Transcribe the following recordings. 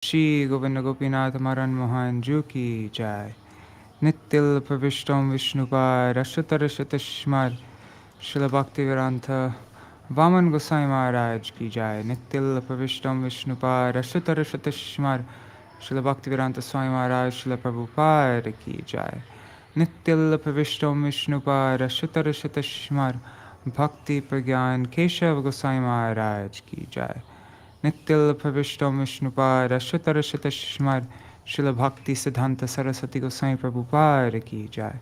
Shri Govinda Gopinath Maran Mohan Ju ki jai. Nityal Pravishtam Vishnupad Rashatarashatashmar Srila Bhaktivedanta Vaman Gosai Maharaj ki jai. Nityal Pravishtam Vishnupad Rashatarashatashmar Srila Bhaktivedanta Swami Maharaj Srila Prabhupada ki jai. Nityal Pravishtam Vishnupad Rashatarashatashmar Bhakti Pragyan Keshav Gosai Maharaj ki jai. Nityal Pravishtam Vishnupad Ashtarashatashmar Srila Bhaktisiddhānta Sarasvatī Gosvāmī Prabhupāda ki jai.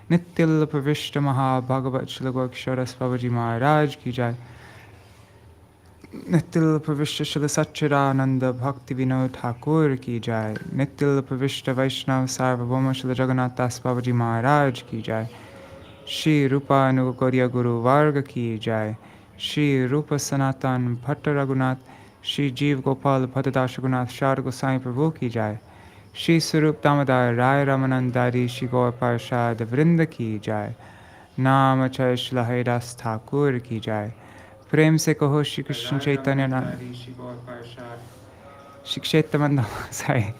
Nityal Pravishta Maha Bhagavat Srila Gokshwaras Babaji Maharaj ki jai. Nityal Pravishta Srila Satchidananda Bhakti Vinod Ṭhākura ki jai. Nityal Pravishta Vaishnav Sarvabhauma Srila Jagannath Das Babaji Maharaj ki jai. Shri Rupa Anugaurya Guru Varga ki jai. Shri Rupa Sanatan Bhatta Raghunath Shri Jeev Gopal Bhattadash Raghunath Shar Gosai Prabhu ki jai. Shri Sarup Damodar Rai Ramanandari Shri Gaur Parshad Vrinda ki jai. Nam Achay Shri Haridas Ṭhākura ki jai. Prem se kaho Shri Krishna Chaitanya Shri Kshetra sorry.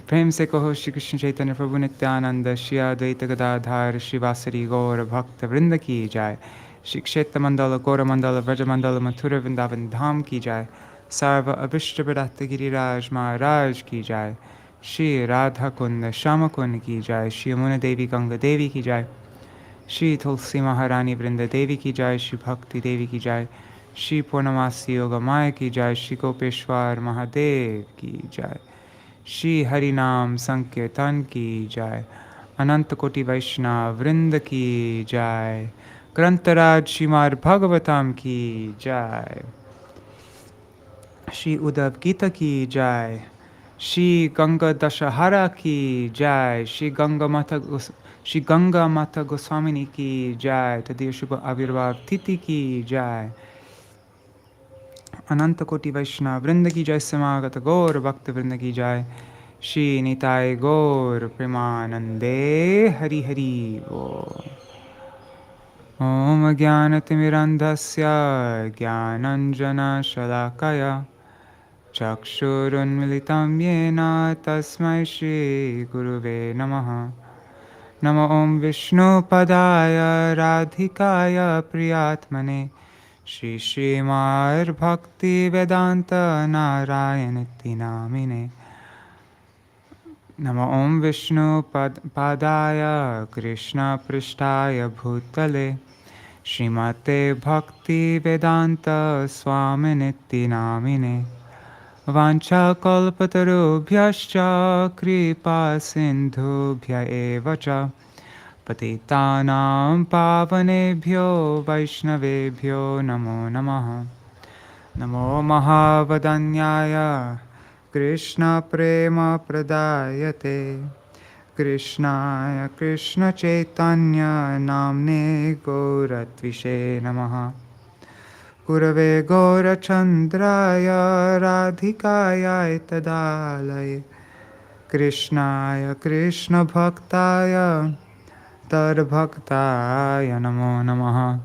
Prem se kaho Shri Krishna Chaitanya Prabhu Nityananda Shri Advaita Gadadhar Shri Vasari Gaur Bhakta Vrinda ki jai. Shri Kshetra Mandala, Gaura Mandala, Vraja Mandala, Mathura Vrindavan Dham ki jai. Sarva Abhishta Bharata Giriraj Maharaj ki jai. Shri Radha Kunda Shama Kunda ki jai. Shri Yamuna Devi Ganga Devi ki jai. Shri Tulsi Maharani Vrinda Devi ki jai. Shri Bhakti Devi ki jai. Shri Purnamasi Yoga Maya ki jai. Shri Gopeshwar Mahadev ki jai. Shri Harinam Sankirtan ki jai. Ananta Koti Vaishnava Vrinda ki jai. Grantaraj Srimad Bhagavatam ki jai. Shri Uddhava-gīta ki jai. Shri Ganga Dashahara ki jai. Shri Gaṅgāmātā Gosvāminī ki jai. Tadiya Shubha Avirvav Titi ki jai. Ananta Koti Vaishnava Vrinda ki jai. Samagata Gaur Bhakta Vrinda ki jai. Shri Nitai Gaur Premanande Hari Hari Bo. Om Jnanatimirandhasya Jnananjana Shalakaya Chakshurunmilitam Yena Tasmai Shri Guruve Namaha. Namo Om Vishnu Padaya Radhikaya Priyatmane Shri Srimad Bhakti Vedanta Narayaniti Namine. Namo Om Vishnu Padaya Krishna Prishtaya Bhutale Srimate Bhakti Vedanta Swaminiti Namine. Vancha kalpatarubhyascha kripa sindhubhya evacha patitanam pavanebhyo vaishnavebhyo namo namaha. Namo mahavadanyaya Krishna prema pradayate Krishnaya Krishna Chaitanya namne Gauratvishe namaha. Gurave Gaurachandraya Radhikaya Tadalaye Krishnaya Krishna Bhaktaya Tadbhaktaya Namo Namaha.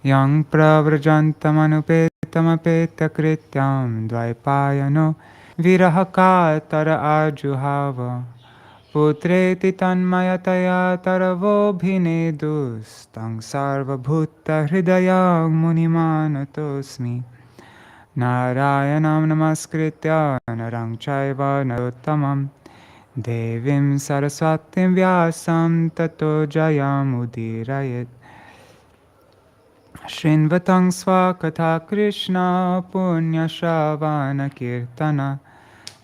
Yang Pravrjantamanupeta Krityam Dvaipayano Virahaka Tara Ajuhava Putreti Tanmayataya Taravo Bhinedus Tang Sarva Bhutta Hridayam Munimanatosmi Narayanam Namaskritya Narang Chaiva Narottamam Devim Sarasvatim Vyasam Tato Jayam Udirayet. Shrinvatang Swakatha Krishna Punya Shravana Kirtana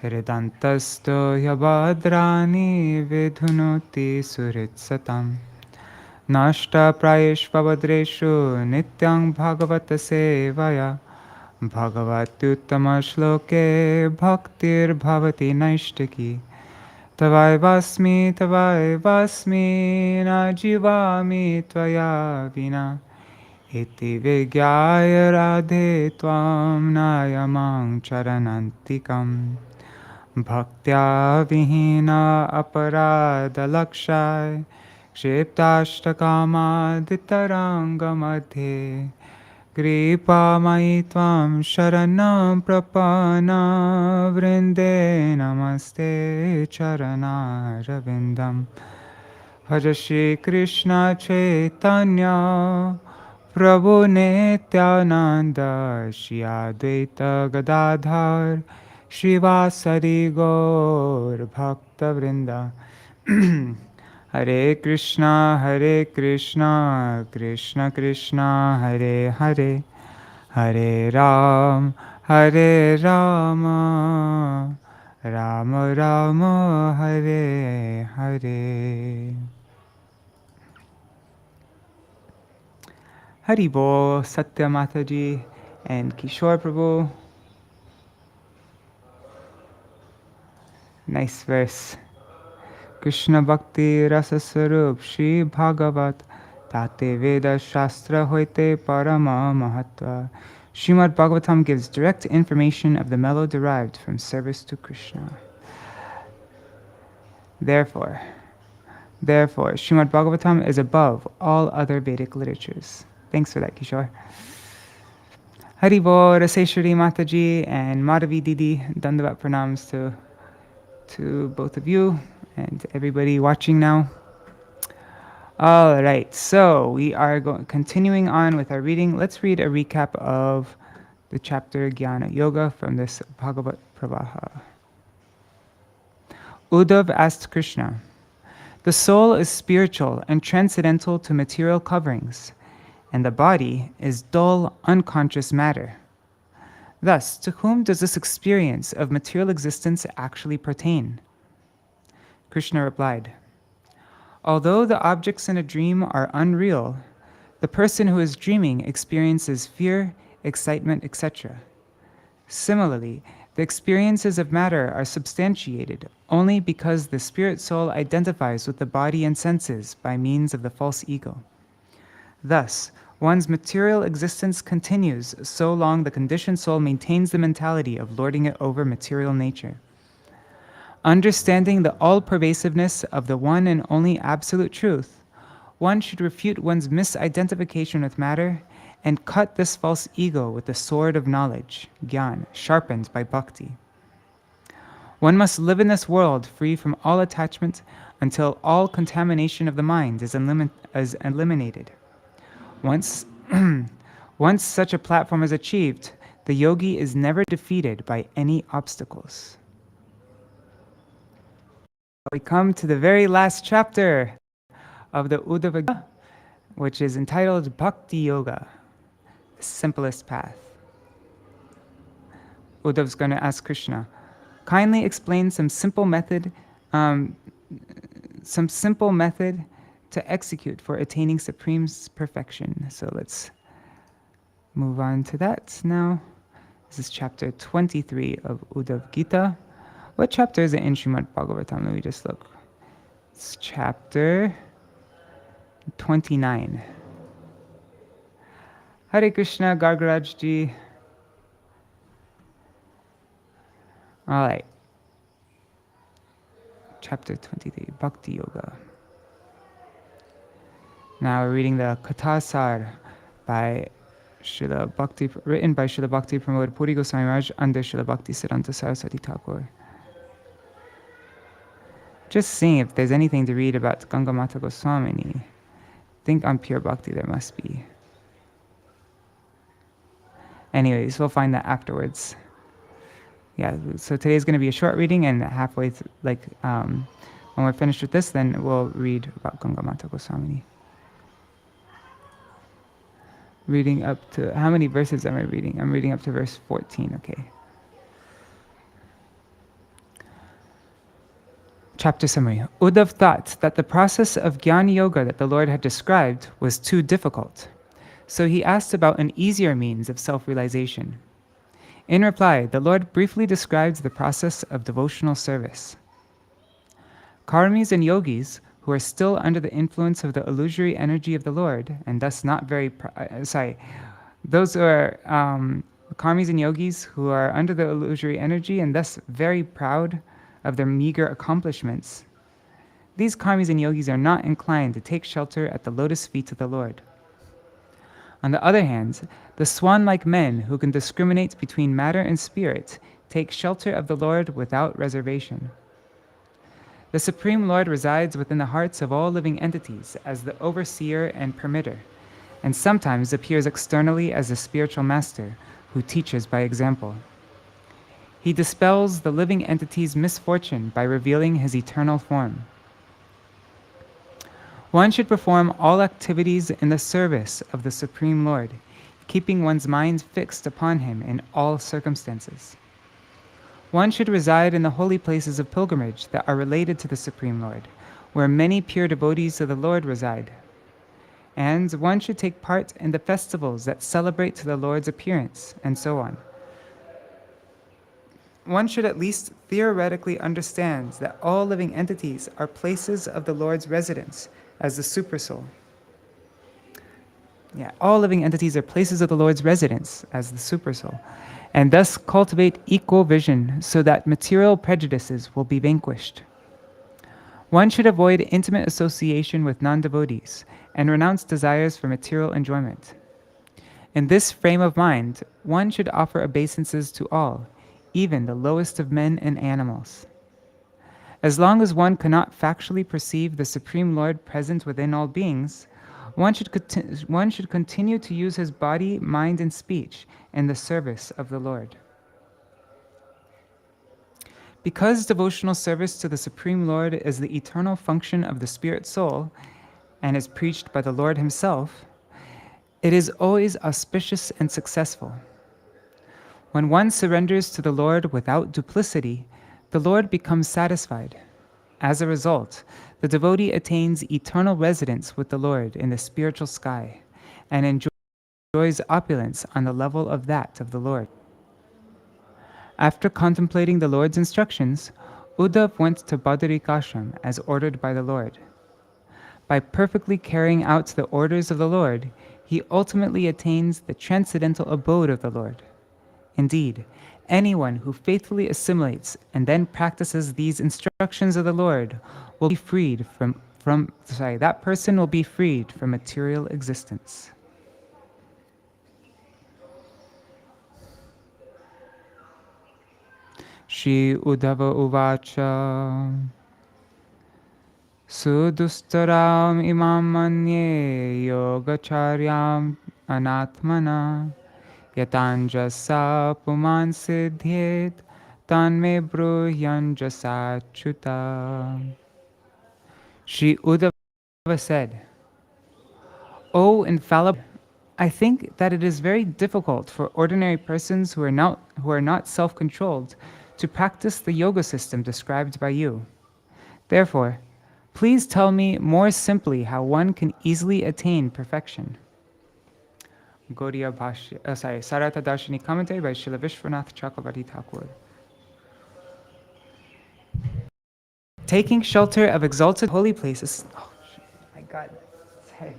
Hridantasto Yabhadrani Vidhunuti Suritsatam Nashta Prayeshvabhadreshu Nityang Bhagavata Sevaya Bhagavatyuttama Shloke Bhaktir Bhavati Naishtaki Tavaivasmi Najivami Tvaya Vina Iti Vigyaya Radhe Tvam Nayamang Charanantikam Bhaktya Vihina Aparada Lakshai Kshiptashtakama Ditaranga Madhe Kripāmayi tvam sharanam prapana vrinde namaste charana ravindam. Bhaja Shri Krishna Chaitanya Prabhu Nityananda Shri Advaita Gadadhar Shivasari Gaur Bhakta Vrinda. Hare Krishna, Krishna Krishna, Hare Hare, Hare Hare Rama, Rama Rama, Hare Hare. Hari Bol, Satya Mataji and Kishore Prabhu. Nice verse. Krishna Bhakti Rasa Sarup Shri Bhagavat Tate Veda Shastra Hoite Parama Mahatva. Srimad Bhagavatam gives direct information of the mellow derived from service to Krishna. Therefore, Srimad Bhagavatam is above all other Vedic literatures. Thanks for that, Kishore. Haribo, Raseshwari Mataji and Madhavi Didi, Dandavat Pranams to both of you and everybody watching now. All right, so we are continuing on with our reading. Let's read a recap of the chapter Jnana Yoga from this Bhagavat Pravaha. Uddhava asked Krishna, "The soul is spiritual and transcendental to material coverings, and the body is dull, unconscious matter. Thus, to whom does this experience of material existence actually pertain?" Krishna replied, "Although the objects in a dream are unreal, the person who is dreaming experiences fear, excitement, etc. Similarly, the experiences of matter are substantiated only because the spirit soul identifies with the body and senses by means of the false ego. Thus, one's material existence continues so long the conditioned soul maintains the mentality of lording it over material nature. Understanding the all-pervasiveness of the one and only absolute truth, one should refute one's misidentification with matter and cut this false ego with the sword of knowledge, Gyan, sharpened by bhakti. One must live in this world free from all attachment until all contamination of the mind is eliminated. Once such a platform is achieved, the yogi is never defeated by any obstacles." We come to the very last chapter of the Uddhava-gīta, which is entitled Bhakti-yoga, the simplest path. Uddhava's going to ask Krishna, kindly explain some simple method to execute for attaining supreme perfection. So let's move on to that now. This is chapter 23 of Uddhava-gīta. What chapter is it in Srimad Bhagavatam? Let me just look. It's chapter 29. Hare Krishna, Gargarajji. All right. Chapter 23, Bhakti Yoga. Now we're reading the Kathasar by Śrīla Bhakti, written by Śrīla Bhakti Pramod Puri Goswami Maharaj under Śrīla Bhaktisiddhānta Sarasvatī Ṭhākura. Just seeing if there's anything to read about Gaṅgāmātā Gosvāminī. I think on Pure Bhakti there must be. Anyways, we'll find that afterwards. Yeah, so today's going to be a short reading, and halfway through, when we're finished with this, then we'll read about Gaṅgāmātā Gosvāminī. Reading up to, how many verses am I reading? I'm reading up to verse 14, okay. Chapter summary. Uddhava thought that the process of Jnana Yoga that the Lord had described was too difficult, so he asked about an easier means of self-realization. In reply, the Lord briefly describes the process of devotional service. Karmis and yogis who are still under the influence of the illusory energy of the Lord, and thus not very, those who are karmis and yogis who are under the illusory energy and thus very proud of their meager accomplishments, these karmis and yogis are not inclined to take shelter at the lotus feet of the Lord. On the other hand, the swan-like men who can discriminate between matter and spirit take shelter of the Lord without reservation. The Supreme Lord resides within the hearts of all living entities as the overseer and permitter, and sometimes appears externally as a spiritual master who teaches by example. He dispels the living entity's misfortune by revealing his eternal form. One should perform all activities in the service of the Supreme Lord, keeping one's mind fixed upon him in all circumstances. One should reside in the holy places of pilgrimage that are related to the Supreme Lord, where many pure devotees of the Lord reside. And one should take part in the festivals that celebrate the Lord's appearance, and so on. One should at least theoretically understand that all living entities are places of the Lord's residence as the Supersoul. All living entities are places of the Lord's residence as the Supersoul, and thus cultivate equal vision so that material prejudices will be vanquished. One should avoid intimate association with non-devotees and renounce desires for material enjoyment. In this frame of mind, one should offer obeisances to all, even the lowest of men and animals. As long as one cannot factually perceive the Supreme Lord present within all beings, one should continue to use his body, mind, and speech in the service of the Lord. Because devotional service to the Supreme Lord is the eternal function of the spirit soul and is preached by the Lord himself, it is always auspicious and successful. When one surrenders to the Lord without duplicity, the Lord becomes satisfied. As a result, the devotee attains eternal residence with the Lord in the spiritual sky and enjoys opulence on the level of that of the Lord. After contemplating the Lord's instructions, Uddhava went to Badarikashram as ordered by the Lord. By perfectly carrying out the orders of the Lord, he ultimately attains the transcendental abode of the Lord. Indeed, anyone who faithfully assimilates and then practices these instructions of the Lord will be freed that person will be freed from material existence. Shri Uddhava Uvacha Sudustaram imam manye yogacharyam anatmana yatanjasa puman siddhyet tanme bruyyanjasa chuta. Shri Uddhava said, O infallible, I think that it is very difficult for ordinary persons who are not self-controlled to practice the yoga system described by you. Therefore, please tell me more simply how one can easily attain perfection. Gauḍīya Bhāṣya, Sārārtha-darśinī commentary by Śrīla Viśvanātha Cakravartī Ṭhākura. Taking shelter of exalted holy places. Oh, my God. Hey.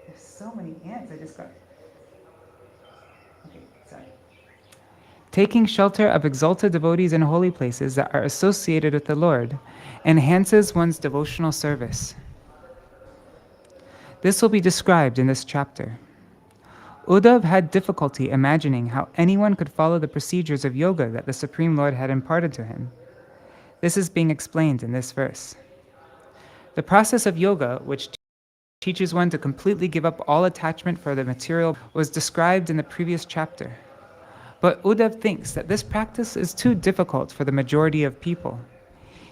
There's so many ants. I just got. Okay, sorry. Taking shelter of exalted devotees in holy places that are associated with the Lord enhances one's devotional service. This will be described in this chapter. Uddhava had difficulty imagining how anyone could follow the procedures of yoga that the Supreme Lord had imparted to him. This is being explained in this verse. The process of yoga, which teaches one to completely give up all attachment for the material, was described in the previous chapter. But Uddhava thinks that this practice is too difficult for the majority of people.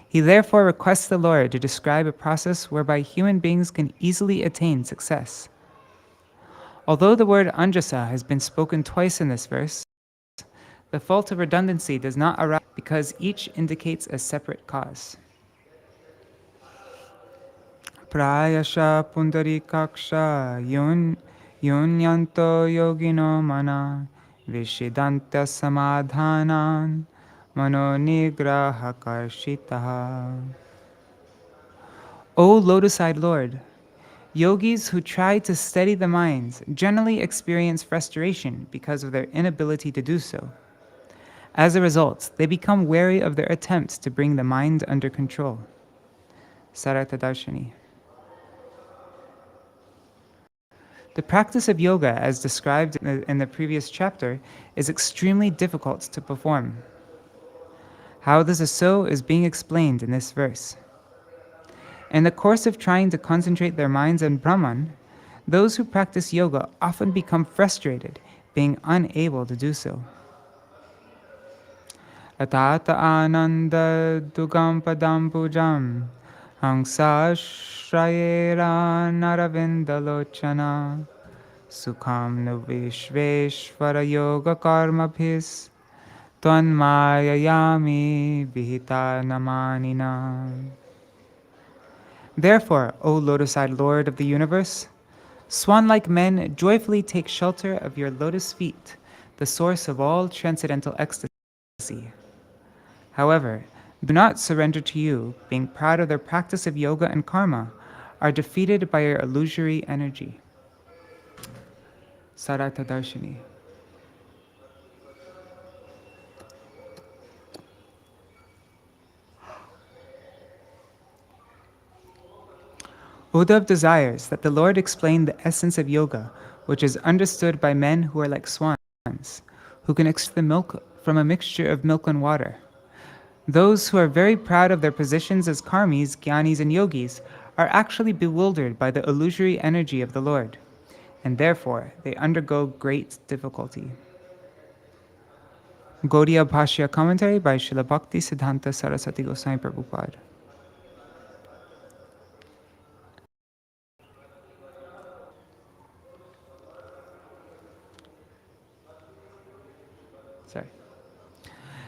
He therefore requests the Lord to describe a process whereby human beings can easily attain success. Although the word anjasa has been spoken twice in this verse, the fault of redundancy does not arise because each indicates a separate cause. Prayasha pundarikaksha yunyanto yogino mana Viśidanta samadhanan mano nigraha karshitaha. O lotus-eyed Lord, yogis who try to steady the mind generally experience frustration because of their inability to do so. As a result, they become wary of their attempts to bring the mind under control. Sārārtha-darśinī. The practice of yoga, as described in the previous chapter, is extremely difficult to perform. How this is so is being explained in this verse. In the course of trying to concentrate their minds on Brahman, those who practice yoga often become frustrated, being unable to do so. Atata ananda dugam padam pujam hangsa shrayera naravindalochana sukham nuvishveshvara yoga karma bhis tvanmayayami vihita namanina. Therefore, O lotus-eyed Lord of the universe, swan-like men joyfully take shelter of your lotus feet, the source of all transcendental ecstasy. However, do not surrender to you, being proud of their practice of yoga and karma, are defeated by your illusory energy. Sārārtha-darśinī. Uddhava desires that the Lord explain the essence of yoga, which is understood by men who are like swans, who can extract the milk from a mixture of milk and water. Those who are very proud of their positions as karmis, jnanis, and yogis are actually bewildered by the illusory energy of the Lord, and therefore they undergo great difficulty. Gauḍīya Bhāṣya commentary by Śrīla Bhaktisiddhānta Sarasvatī Gosvāmī Prabhupāda.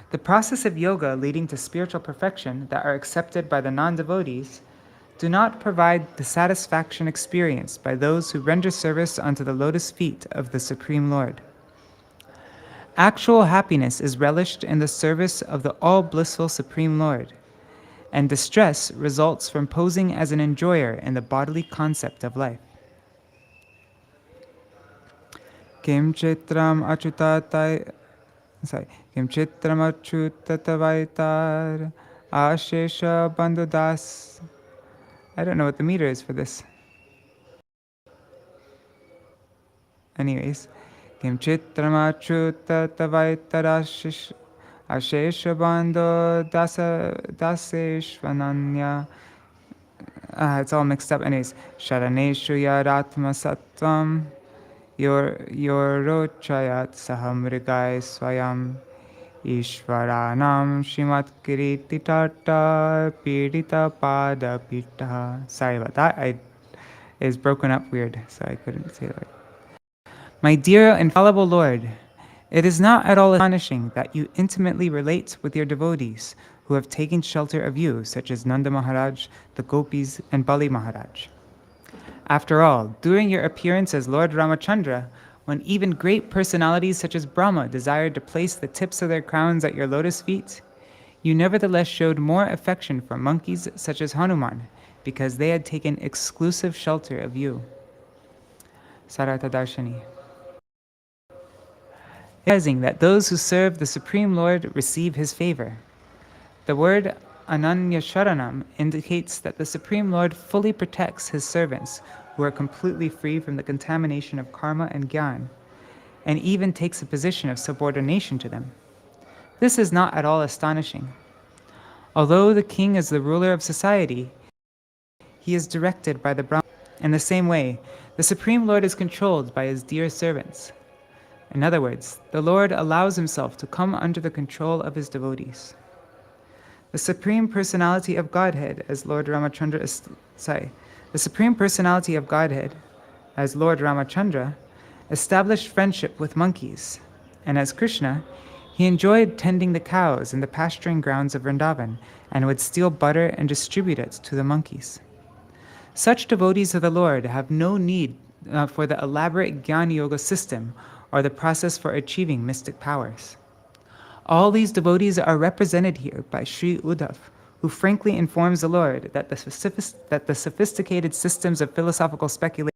The process of yoga leading to spiritual perfection that are accepted by the non-devotees do not provide the satisfaction experienced by those who render service unto the lotus feet of the Supreme Lord. Actual happiness is relished in the service of the all-blissful Supreme Lord, and distress results from posing as an enjoyer in the bodily concept of life. Kim chitram achutatai Kim chitram achutatavaitar ashesha bandhudas. I don't know what the meter is for this. Anyways, Kim chitram achutatavaitar ashesha bandhu daseshvananya. It's all mixed up. Anyways, Sharaneshu yaratma sattvam Yorochayat sahamrigai swayam Ishvaranam Shrimat Kiriti Tata Pidita Pada Pita. Sorry about that. It's broken up weird, so I couldn't say it right. My dear infallible Lord, it is not at all astonishing that you intimately relate with your devotees who have taken shelter of you, such as Nanda Maharaj, the Gopis, and Bali Maharaj. After all, during your appearance as Lord Ramachandra, when even great personalities such as Brahma desired to place the tips of their crowns at your lotus feet, you nevertheless showed more affection for monkeys such as Hanuman, because they had taken exclusive shelter of you. Sārārtha-darśinī. Realizing that those who serve the Supreme Lord receive his favor. The word Ananya Sharanam indicates that the Supreme Lord fully protects his servants who are completely free from the contamination of karma and jnana, and even takes a position of subordination to them. This is not at all astonishing. Although the king is the ruler of society, he is directed by the Brahman. In the same way, the Supreme Lord is controlled by his dear servants. In other words, the Lord allows himself to come under the control of his devotees. The Supreme Personality of Godhead, as Lord Ramachandra established friendship with monkeys, and as Krishna, he enjoyed tending the cows in the pasturing grounds of Vrindavan and would steal butter and distribute it to the monkeys. Such devotees of the Lord have no need for the elaborate Jnana Yoga system or the process for achieving mystic powers. All these devotees are represented here by Sri Uddhava, who frankly informs the Lord that the sophisticated systems of philosophical speculation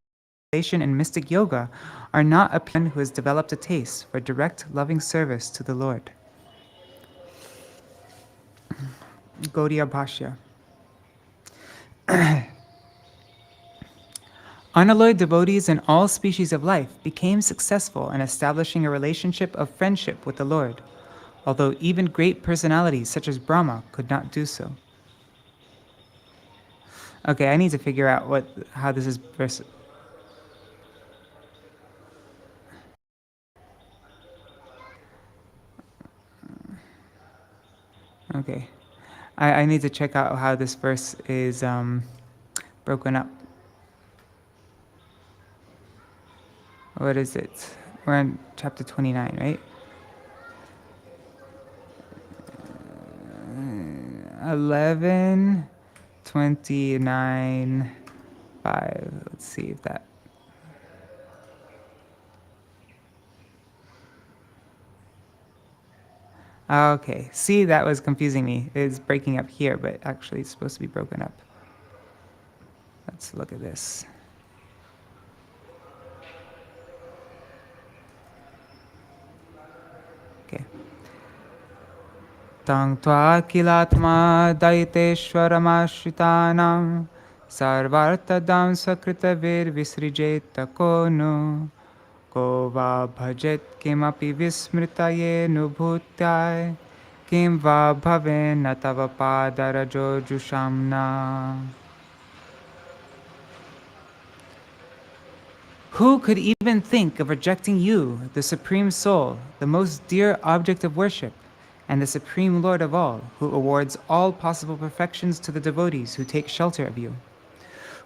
and mystic yoga are not a man who has developed a taste for direct loving service to the Lord. Gauḍīya Bhāṣya. Unalloyed devotees in all species of life became successful in establishing a relationship of friendship with the Lord, although even great personalities such as Brahma could not do so. Okay, I need to figure out how this is verse. Okay, I need to check out how this verse is broken up. What is it? We're in chapter 29, right? 11, 29, 5. Let's see if that. Okay, see, that was confusing me. It's breaking up here, but actually it's supposed to be broken up. Let's look at this. Okay. Tang tva kilatma daiteshwaramashitanam Sārārtha-darśinī sakrita-vir visrijeta konu Ko va bhajet kimapi vismritaye nubhutyay Kim va bhaven natava padarajo jushamna. Who could even think of rejecting you, the Supreme Soul, the most dear object of worship, and the Supreme Lord of all, who awards all possible perfections to the devotees who take shelter of you?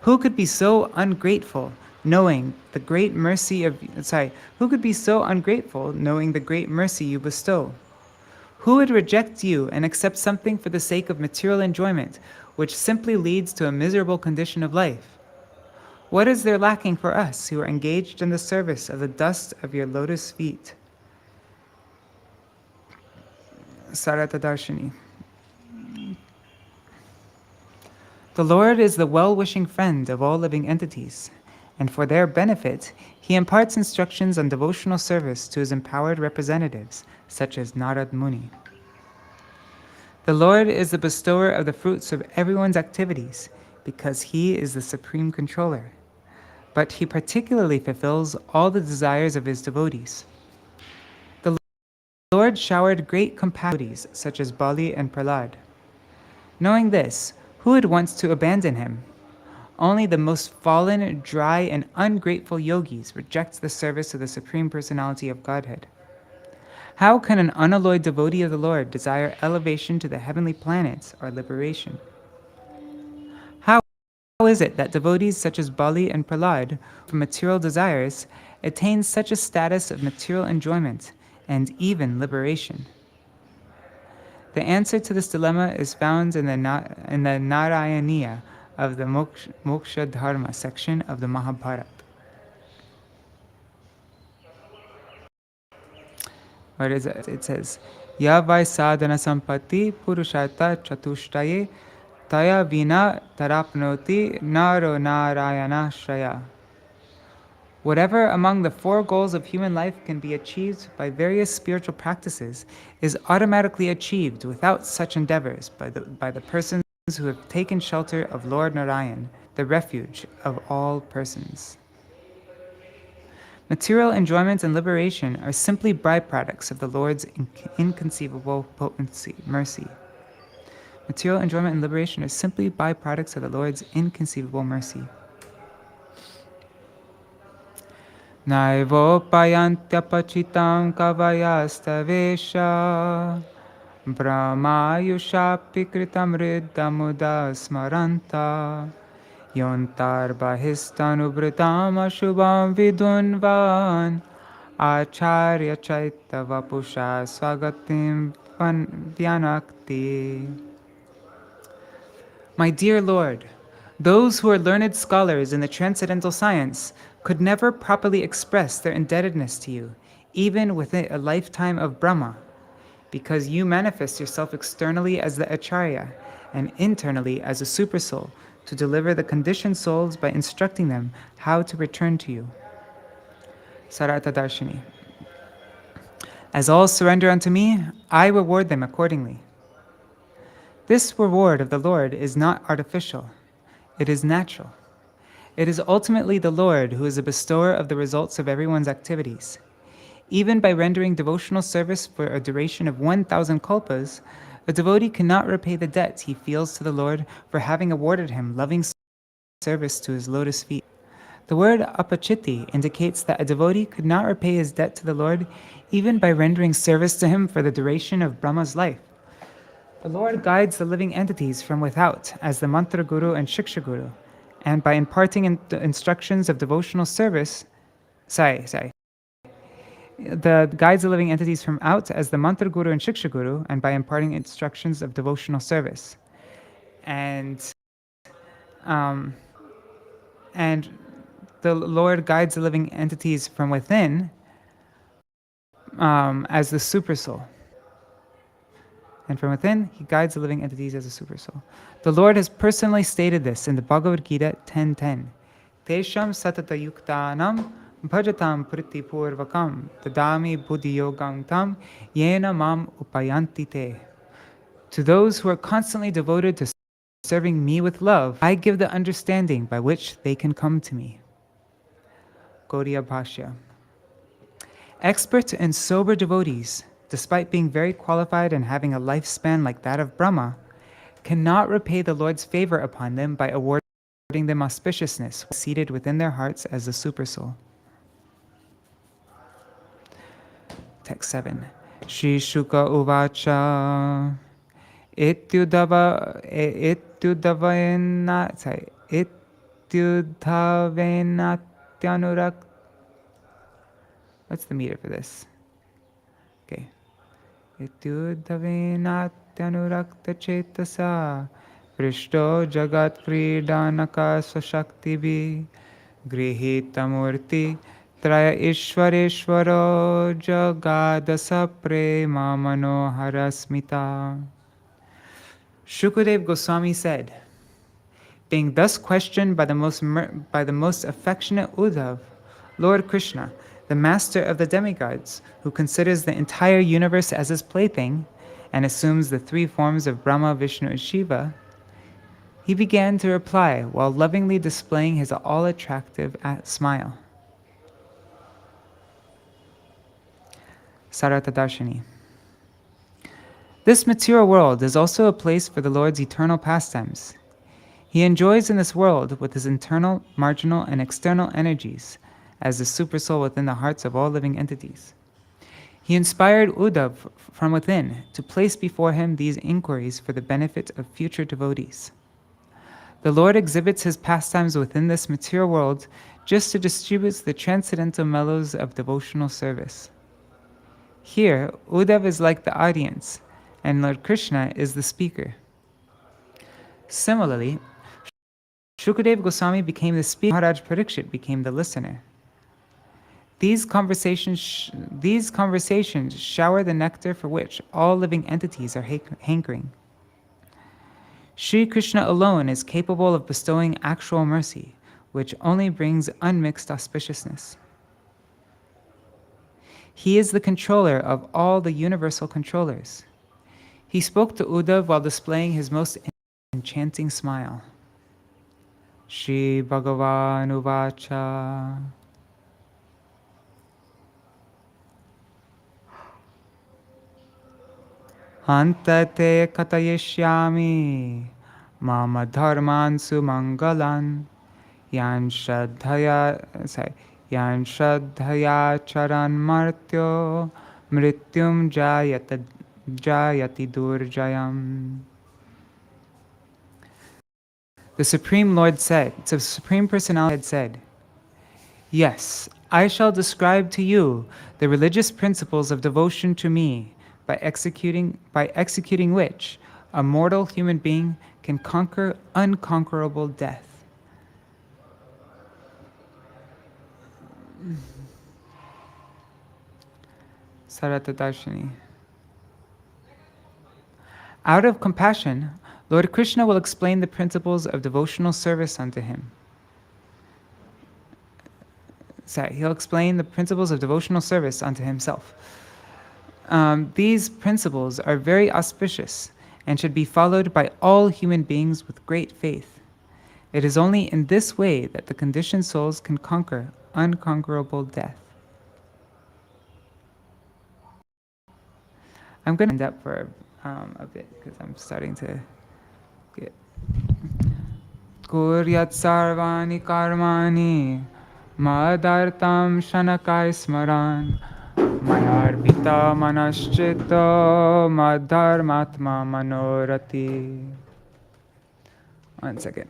Who could be so ungrateful, knowing the great mercy who could be so ungrateful, knowing the great mercy you bestow? Who would reject you and accept something for the sake of material enjoyment, which simply leads to a miserable condition of life? What is there lacking for us who are engaged in the service of the dust of your lotus feet? Sārārtha-darśinī. The Lord is the well-wishing friend of all living entities, and for their benefit, he imparts instructions on devotional service to his empowered representatives, such as Narad Muni. The Lord is the bestower of the fruits of everyone's activities, because he is the supreme controller. But he particularly fulfills all the desires of his devotees. The Lord showered great compassion, such as Bali and Prahlad. Knowing this, who would want to abandon him? Only the most fallen, dry, and ungrateful yogis reject the service of the Supreme Personality of Godhead. How can an unalloyed devotee of the Lord desire elevation to the heavenly planets or liberation? How is it that devotees such as Bali and Prahlad, from material desires, attain such a status of material enjoyment and even liberation? The answer to this dilemma is found in the Narayaniya of the Moksha Dharma section of the Mahabharata. What is it? It says, Ya vai sadhana sampatti purushartha chatushtaye taya vina tarapnoti naro narayana shraya. Whatever among the four goals of human life can be achieved by various spiritual practices is automatically achieved without such endeavors by the persons who have taken shelter of Lord Narayan, the refuge of all persons. Material enjoyment and liberation are simply byproducts of the Lord's inconceivable potency, mercy. Material enjoyment and liberation are simply byproducts of the Lord's inconceivable mercy. Naivopayantyapachitang kavayastavesha Brahmayushapi kritam riddhamuda smaranta Yontar bahistanubhritam ashubham vidunvan Acharya chaita vapusha swagatim vyanakti. My dear Lord, those who are learned scholars in the transcendental science could never properly express their indebtedness to you, even within a lifetime of Brahma, because you manifest yourself externally as the Acharya and internally as a supersoul to deliver the conditioned souls by instructing them how to return to you. Sārārtha-darśinī. As all surrender unto me, I reward them accordingly. This reward of the Lord is not artificial, it is natural. It is ultimately the Lord who is a bestower of the results of everyone's activities. Even by rendering devotional service for a duration of 1,000 kalpas, a devotee cannot repay the debt he feels to the Lord for having awarded him loving service to his lotus feet. The word apachiti indicates that a devotee could not repay his debt to the Lord even by rendering service to him for the duration of Brahma's life. The Lord guides the living entities from without as the mantra guru and shiksha guru, and by imparting instructions of devotional service, the guides the living entities from out as the mantra guru and shiksha guru, and by imparting instructions of devotional service. And the Lord guides the living entities from within as the supersoul. And from within, he guides the living entities as a supersoul. The Lord has personally stated this in the Bhagavad-gīta 10:10. Tesham satata yuktanam bhajatam priti purvakam tadami buddhi-yogam tam yena mam upayanti te. To those who are constantly devoted to serving me with love, I give the understanding by which they can come to me. Gauḍīya Bhāṣya. Expert and sober devotees, despite being very qualified and having a lifespan like that of Brahma, cannot repay the Lord's favor upon them by awarding them auspiciousness seated within their hearts as the supersoul. Text 7. Shri Shuka Uvacha Ityudhavenatyanurakt. What's the meter for this? Okay. Ityudhavenatyanurakta chetasa prishto jagat kridanaka swashaktivi grihitamurti traya ishwareshwaro jagadasa prema manohara smita. Shukadeva Goswami said, being thus questioned by the most affectionate Uddhava, Lord Krishna, the master of the demigods, who considers the entire universe as his plaything and assumes the three forms of Brahma, Vishnu, and Shiva, he began to reply while lovingly displaying his all-attractive smile. Sārārtha-darśinī. This material world is also a place for the Lord's eternal pastimes. He enjoys in this world with his internal, marginal, and external energies as the supersoul within the hearts of all living entities. He inspired Uddhava from within to place before him these inquiries for the benefit of future devotees. The Lord exhibits his pastimes within this material world just to distribute the transcendental mellows of devotional service. Here, Uddhava is like the audience, and Lord Krishna is the speaker. Similarly, Shukadeva Goswami became the speaker, Maharaj Parikshit became the listener. These conversations shower the nectar for which all living entities are hankering. Sri Krishna alone is capable of bestowing actual mercy, which only brings unmixed auspiciousness. He is the controller of all the universal controllers. He spoke to Uddhava while displaying his most enchanting smile. Shri Bhagavan Uvacha. Antate katayishyami mama dharman sumangalan yan shraddhaya charan martyo mrityum jayati durjayam. The Supreme Personality had said, yes, I shall describe to you the religious principles of devotion to me, by executing which a mortal human being can conquer unconquerable death. Sārārtha-darśinī. Out of compassion, Lord Krishna will explain the principles of devotional service unto him. He'll explain the principles of devotional service unto himself. These principles are very auspicious and should be followed by all human beings with great faith. It is only in this way that the conditioned souls can conquer unconquerable death. I'm going to end up for a bit because I'm starting to get. Kuryat sarvani karmani madartam shanakai smaran mayarpita manaschito madharmatma manorati. One second.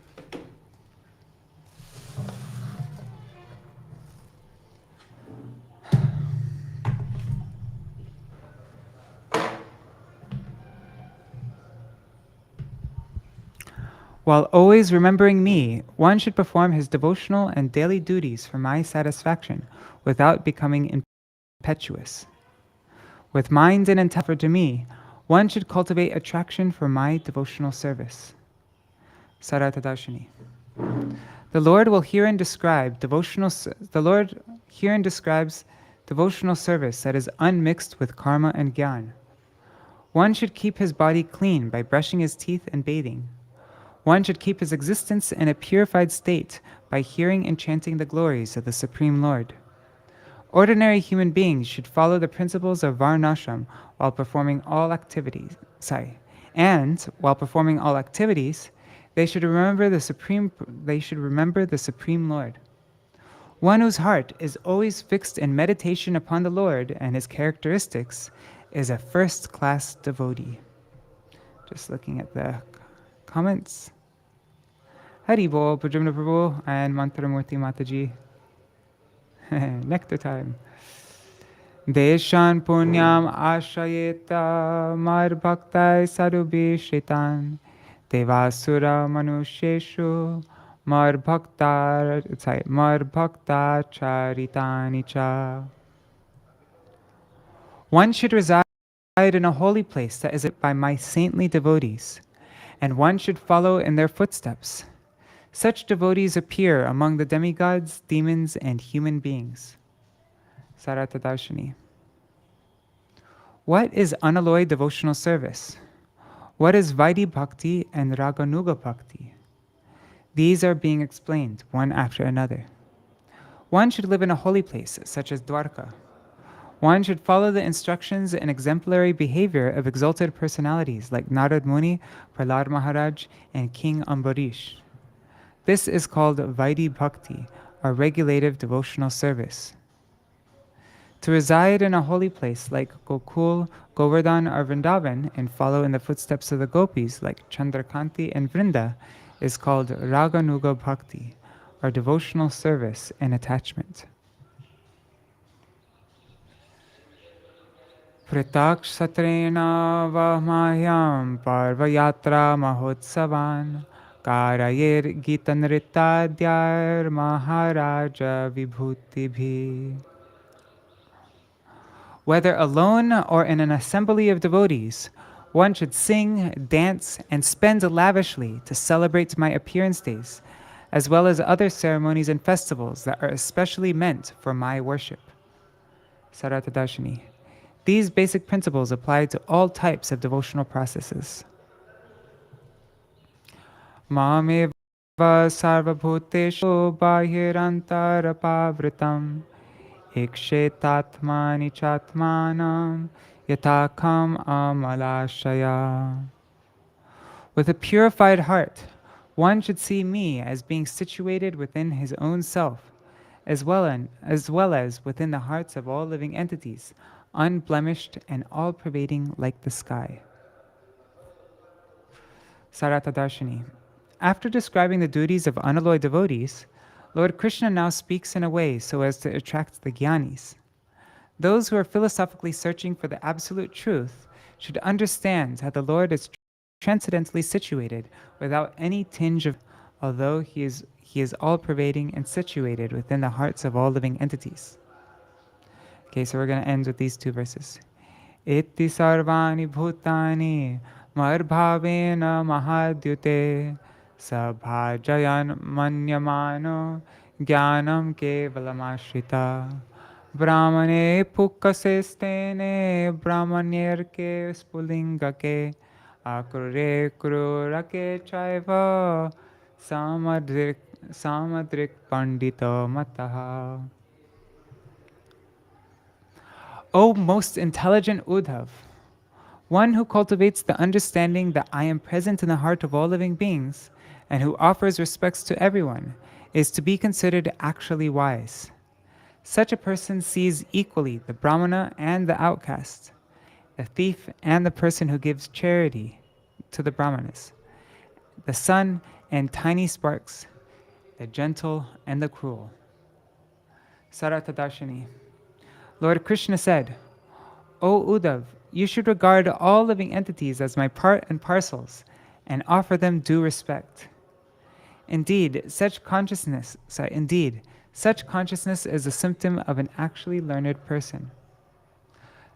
While always remembering me, one should perform his devotional and daily duties for my satisfaction without becoming impetuous. With mind and intent to me, one should cultivate attraction for my devotional service. Sārārtha-darśinī. The Lord herein describes devotional service that is unmixed with karma and jnana. One should keep his body clean by brushing his teeth and bathing. One should keep his existence in a purified state by hearing and chanting the glories of the Supreme Lord. Ordinary human beings should follow the principles of varnashram while performing all activities. While performing all activities, they should remember the Supreme Lord. One whose heart is always fixed in meditation upon the Lord and his characteristics is a first-class devotee. Just looking at the comments. Hari Bol, Pujamna Prabhu, and Mantramurti Mataji. Nectar time. Deshan punyam ashayeta mar bhaktai sarubhi shritan devasura manusheshu mar bhakta charitani cha. One should reside in a holy place that is by my saintly devotees, and one should follow in their footsteps. Such devotees appear among the demigods, demons, and human beings. Sārārtha-darśinī. What is unalloyed devotional service? What is Vaidhi Bhakti and Raganuga Bhakti? These are being explained one after another. One should live in a holy place, such as Dwarka. One should follow the instructions and exemplary behavior of exalted personalities like Narad Muni, Prahlad Maharaj, and King Ambarish. This is called Vaidhi Bhakti, or regulative devotional service. To reside in a holy place like Gokul, Govardhan, or Vrindavan and follow in the footsteps of the gopis like Chandrakanti and Vrinda is called Raganuga Bhakti, or devotional service and attachment. Pritak satrena vahmayam parvayatra mahotsavan Karayir Gitanritadyar Maharaja Vibhutibhi. Whether alone or in an assembly of devotees, one should sing, dance, and spend lavishly to celebrate my appearance days, as well as other ceremonies and festivals that are especially meant for my worship. Sārārtha-darśinī. These basic principles apply to all types of devotional processes. Mameva sarvabhuteshu bahirantara-pavritam ikshetatmani chatmanam yatakam amalashaya. With a purified heart, one should see me as being situated within his own self, as well as within the hearts of all living entities, unblemished and all-pervading like the sky. Sārārtha-darśinī. After describing the duties of unalloyed devotees, Lord Krishna now speaks in a way so as to attract the jnanis. Those who are philosophically searching for the absolute truth should understand how the Lord is transcendently situated without any tinge of, although he is all-pervading and situated within the hearts of all living entities. Okay, so we're going to end with these two verses. Itti sarvani bhutani marbhavena mahadyute sabhajayan manyamano jnanam kevalamashita brahmane pukkasestene brahmanyerke spulingake akrure krurake chaiva samadrik samadrik pandito mataha. O most intelligent Uddhav, one who cultivates the understanding that I am present in the heart of all living beings, and who offers respects to everyone, is to be considered actually wise. Such a person sees equally the Brahmana and the outcast, the thief and the person who gives charity to the Brahmanas, the sun and tiny sparks, the gentle and the cruel. Sārārtha-darśinī. Lord Krishna said, O Uddhav, you should regard all living entities as my part and parcels and offer them due respect. Indeed, such consciousness is a symptom of an actually learned person.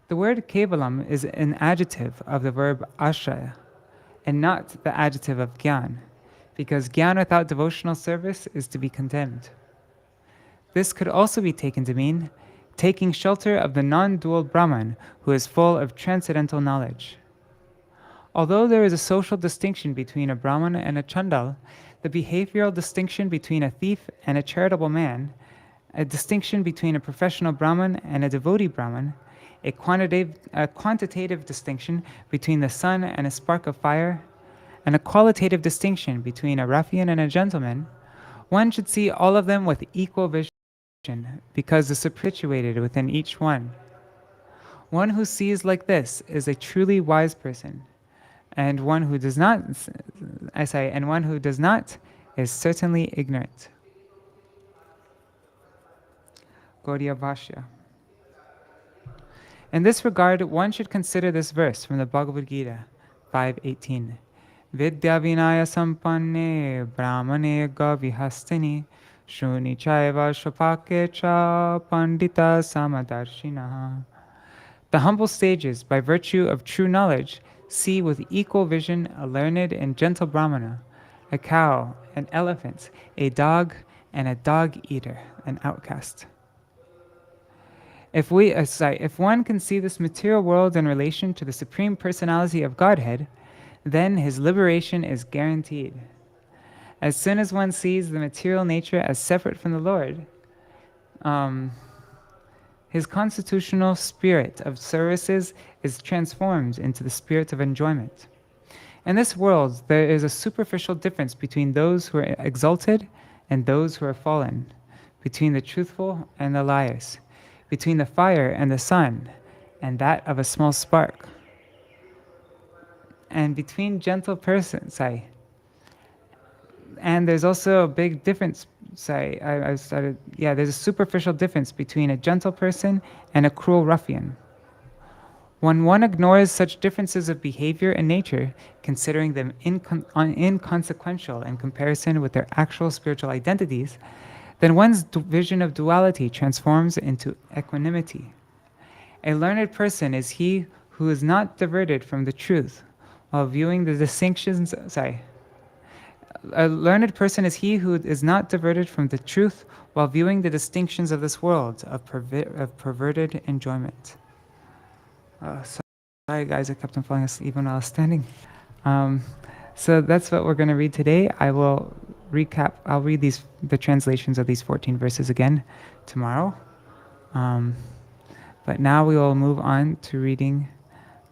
The word kevalam is an adjective of the verb ashraya, and not the adjective of gyan, because gyan without devotional service is to be condemned. This could also be taken to mean taking shelter of the non-dual Brahman who is full of transcendental knowledge. Although there is a social distinction between a Brahman and a Chandal, the behavioral distinction between a thief and a charitable man, a distinction between a professional Brahman and a devotee Brahman, a quantitative distinction between the sun and a spark of fire, and a qualitative distinction between a ruffian and a gentleman, one should see all of them with equal vision, because they're situated within each one. One who sees like this is a truly wise person, and one who does not, is certainly ignorant. Gauḍīya Bhāṣya. In this regard, one should consider this verse from the Bhagavad-gīta 5:18. Vidya vinaya sampanne brahmane gavihastini shuni chaiva shopake cha pandita samadarshinaha. The humble sages, by virtue of true knowledge, see with equal vision a learned and gentle brahmana, a cow, an elephant, a dog, and a dog-eater, an outcast. If one can see this material world in relation to the Supreme Personality of Godhead, then his liberation is guaranteed. As soon as one sees the material nature as separate from the Lord, his constitutional spirit of services is transformed into the spirit of enjoyment. In this world, there is a superficial difference between those who are exalted and those who are fallen, between the truthful and the liars, between the fire and the sun, and that of a small spark, and between gentle persons. And there's also a big difference. There's a superficial difference between a gentle person and a cruel ruffian. When one ignores such differences of behavior and nature, considering them inconsequential in comparison with their actual spiritual identities, then one's vision of duality transforms into equanimity. A learned person is he who is not diverted from the truth while viewing the distinctions. A learned person is he who is not diverted from the truth while viewing the distinctions of this world of perverted enjoyment. Sorry guys, I kept on falling asleep when I was standing. So that's what we're going to read today. I will recap. I'll read the translations of these 14 verses again tomorrow. But now we will move on to reading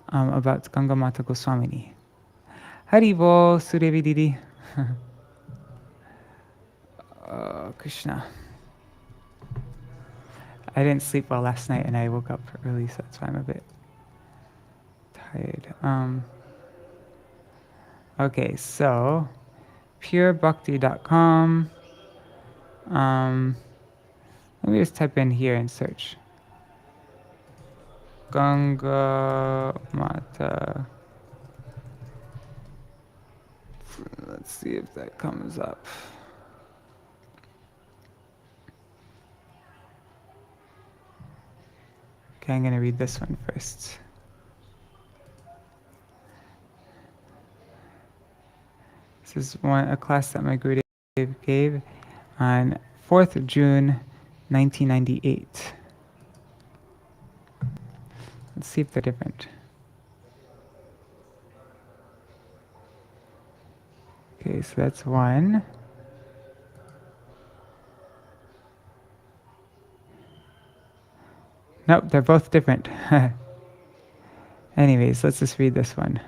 about Gaṅgāmātā Gosvāminī. Haribo, Sudevi Didi. Krishna. I didn't sleep well last night and I woke up early, so that's why I'm a bit tired. Okay, so purebhakti.com. Let me just type in here and search. Gaṅgāmātā. Let's see if that comes up. Okay, I'm going to read this one first. This is a class that my Gurudev gave on 4th of June, 1998. Let's see if they're different. Okay, so that's one. Nope, they're both different. Anyways, let's just read this one.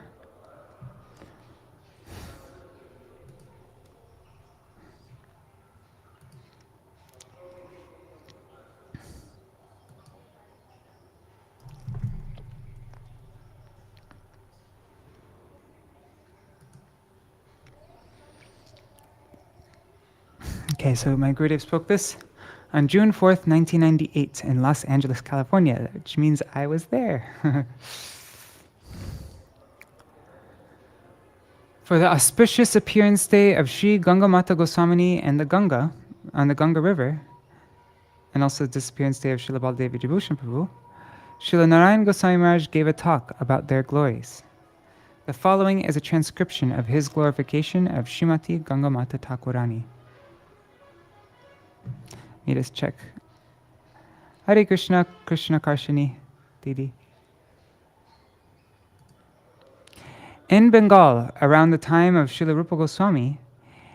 Okay, so my Gurudev spoke this on June 4th, 1998 in Los Angeles, California, which means I was there. For the auspicious appearance day of Sri Gaṅgāmātā Gosvāminī and the Ganga, on the Ganga River, and also the disappearance day of Śrīla Baladevi Vibhushan Prabhu, Śrīla Narayan Goswami Maharaj gave a talk about their glories. The following is a transcription of his glorification of Srimati Gaṅgāmātā Ṭhākurani. Let me just check. Hare Krishna, Krishna Karshini, Didi. In Bengal, around the time of Srila Rupa Goswami,